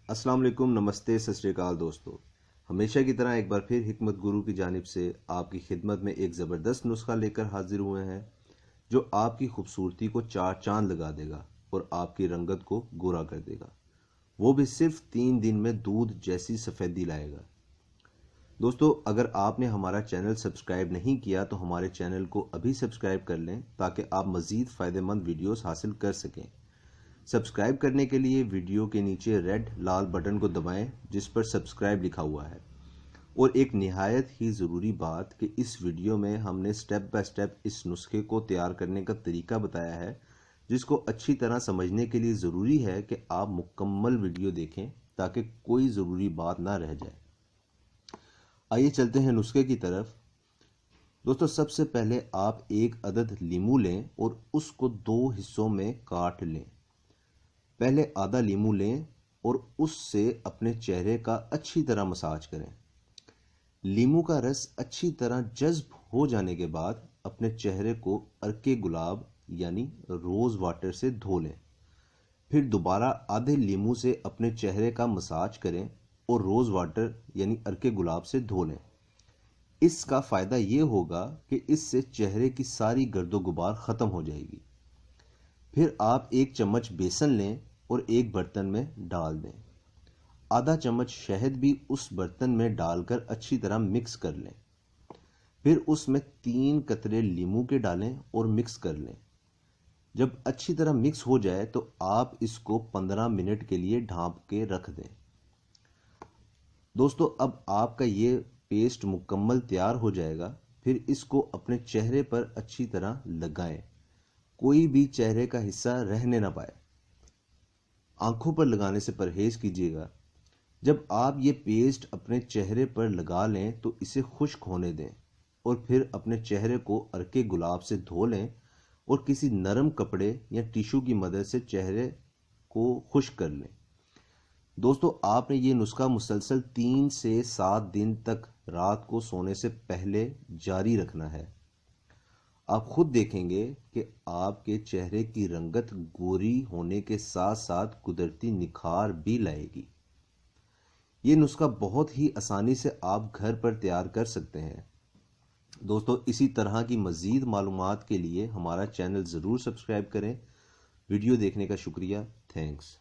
अस्सलाम वालेकुम, नमस्ते, सत श्री अकाल दोस्तों। हमेशा की तरह एक बार फिर हिकमत गुरु की जानिब से आपकी खिदमत में एक ज़बरदस्त नुस्खा लेकर हाजिर हुए हैं जो आपकी खूबसूरती को चार चांद लगा देगा और आपकी रंगत को गोरा कर देगा, वो भी सिर्फ 3 दिन में दूध जैसी सफ़ेदी लाएगा। दोस्तों, अगर आपने हमारा चैनल सब्सक्राइब नहीं किया तो हमारे चैनल को अभी सब्सक्राइब कर लें ताकि आप मज़ीद फ़ायदेमंद वीडियोस हासिल कर सकें। सब्सक्राइब करने के लिए वीडियो के नीचे रेड लाल बटन को दबाएं जिस पर सब्सक्राइब लिखा हुआ है। और एक निहायत ही ज़रूरी बात कि इस वीडियो में हमने स्टेप बाय स्टेप इस नुस्खे को तैयार करने का तरीका बताया है, जिसको अच्छी तरह समझने के लिए ज़रूरी है कि आप मुकम्मल वीडियो देखें ताकि कोई ज़रूरी बात ना रह जाए। आइए चलते हैं नुस्खे की तरफ। दोस्तों, सबसे पहले आप एक अदद लीमू लें और उसको 2 हिस्सों में काट लें। पहले आधा लीमू लें और उससे अपने चेहरे का अच्छी तरह मसाज करें। लीमू का रस अच्छी तरह जज्ब हो जाने के बाद अपने चेहरे को अर्के गुलाब यानी रोज़ वाटर से धो लें। फिर दोबारा आधे लीमू से अपने चेहरे का मसाज करें और रोज़ वाटर यानी अर्के गुलाब से धो लें। इसका फ़ायदा ये होगा कि इससे चेहरे की सारी गर्दो गुबार ख़त्म हो जाएगी। फिर आप 1 चम्मच बेसन लें और एक बर्तन में डाल दें। आधा चम्मच शहद भी उस बर्तन में डालकर अच्छी तरह मिक्स कर लें। फिर उसमें 3 कतरे लीमू के डालें और मिक्स कर लें। जब अच्छी तरह मिक्स हो जाए तो आप इसको 15 मिनट के लिए ढाँप के रख दें। दोस्तों, अब आपका ये पेस्ट मुकम्मल तैयार हो जाएगा। फिर इसको अपने चेहरे पर अच्छी तरह लगाएं। कोई भी चेहरे का हिस्सा रहने ना पाए। आंखों पर लगाने से परहेज कीजिएगा। जब आप ये पेस्ट अपने चेहरे पर लगा लें तो इसे खुश्क होने दें और फिर अपने चेहरे को अर्के गुलाब से धो लें और किसी नरम कपड़े या टिश्यू की मदद से चेहरे को खुश्क कर लें। दोस्तों, आपने ये नुस्खा मुसलसल 3 से 7 दिन तक रात को सोने से पहले जारी रखना है। आप खुद देखेंगे कि आपके चेहरे की रंगत गोरी होने के साथ साथ कुदरती निखार भी लाएगी। ये नुस्खा बहुत ही आसानी से आप घर पर तैयार कर सकते हैं। दोस्तों, इसी तरह की मज़ीद मालूमात के लिए हमारा चैनल ज़रूर सब्सक्राइब करें। वीडियो देखने का शुक्रिया। थैंक्स।